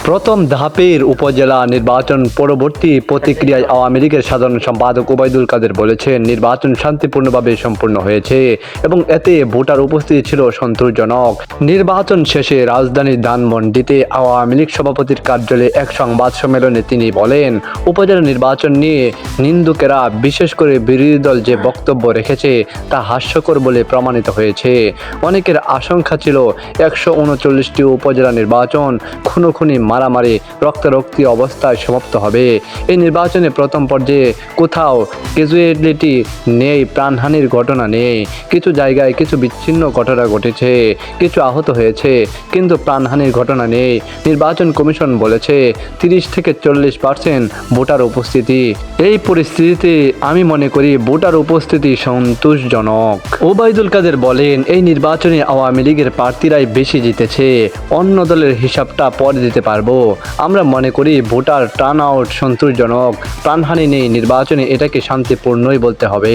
প্রথম ধাপের উপজেলা নির্বাচন পরবর্তী প্রতিক্রিয়ায় আওয়ামী লীগের সাধারণ সম্পাদক ওবায়দুল কাদের বলেছেন, নির্বাচন শান্তিপূর্ণভাবে সম্পন্ন হয়েছে এবং এতে ভোটার উপস্থিতি ছিল সন্তোষজনক। নির্বাচন শেষে রাজধানীর ধানমন্ডিতে আওয়ামী লীগ সভাপতির কার্যালয়ে এক সংবাদ সম্মেলনে তিনি বলেন, উপজেলা নির্বাচন নিয়ে নিন্দুকেরা বিশেষ করে বিরোধী দল যে বক্তব্য রেখেছে তা হাস্যকর বলে প্রমাণিত হয়েছে। অনেকের আশঙ্কা ছিল 139টি উপজেলা নির্বাচন খুনোখুনি, মারামারি, রক্তারক্তি অবস্থায় সমাপ্ত হবে। এই নির্বাচনে প্রথম পর্যায়ে কোথাও ক্যাজুয়ালিটি নেই, প্রাণহানির ঘটনা নেই। কিছু জায়গায় কিছু বিচ্ছিন্ন ঘটনা ঘটেছে, কিছু আহত হয়েছে, কিন্তু প্রাণহানির ঘটনা নেই। নির্বাচন কমিশন বলেছে 30 থেকে 40% ভোটার উপস্থিতি। এই পরিস্থিতিতে আমি মনে করি ভোটার উপস্থিতি সন্তোষজনক। ওবায়দুল কাদের বলেন, এই নির্বাচনে আওয়ামী লীগের প্রার্থীরাই বেশি জিতেছে, অন্য দলের হিসাবটা পরে দিতে পারবো। আমরা মনে করি ভোটার টার্ন আউট সন্তোষজনক, প্রাণহানি নেই। নির্বাচনে এটাকে শান্তিপূর্ণই বলতে হবে।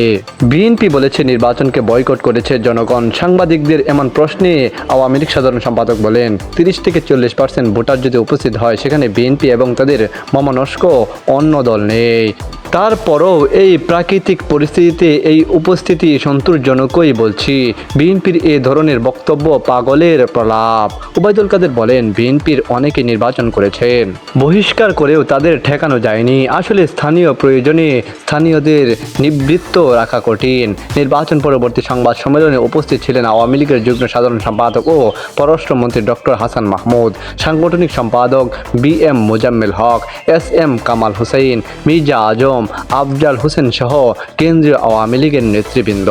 বিএনপি বলেছে নির্বাচনকে বয়কট করেছে জনগণ। সাংবাদিকদের এমন প্রশ্নে আওয়ামী লীগ সাধারণ সম্পাদক বলেন, 30 থেকে 40% ভোটার যদি উপস্থিত হয় সেখানে বিএনপি এবং তাদের মমনস্ক অন্য দল নেই। তারপরও এই প্রাকৃতিক পরিস্থিতিতে এই উপস্থিতি সন্তোষজনকই বলছি। বিএনপির এ ধরনের বক্তব্য পাগলের প্রলাপ। ওবায়দুল কাদের বলেন, বিএনপির অনেকে নির্বাচন করেছেন, বহিষ্কার করেও তাদের ঠেকানো যায়নি। আসলে স্থানীয় প্রয়োজনে স্থানীয়দের নিবৃত্ত রাখা কঠিন। নির্বাচন পরবর্তী সংবাদ সম্মেলনে উপস্থিত ছিলেন আওয়ামী লীগের যুগ্ম সাধারণ সম্পাদক ও পররাষ্ট্রমন্ত্রী ডক্টর হাসান মাহমুদ, সাংগঠনিক সম্পাদক BM মোজাম্মেল হক, SM কামাল হোসেন, মির্জা আজম, আফজাল হোসেন সহ কেন্দ্রীয় আওয়ামী লীগের নেতৃবৃন্দ।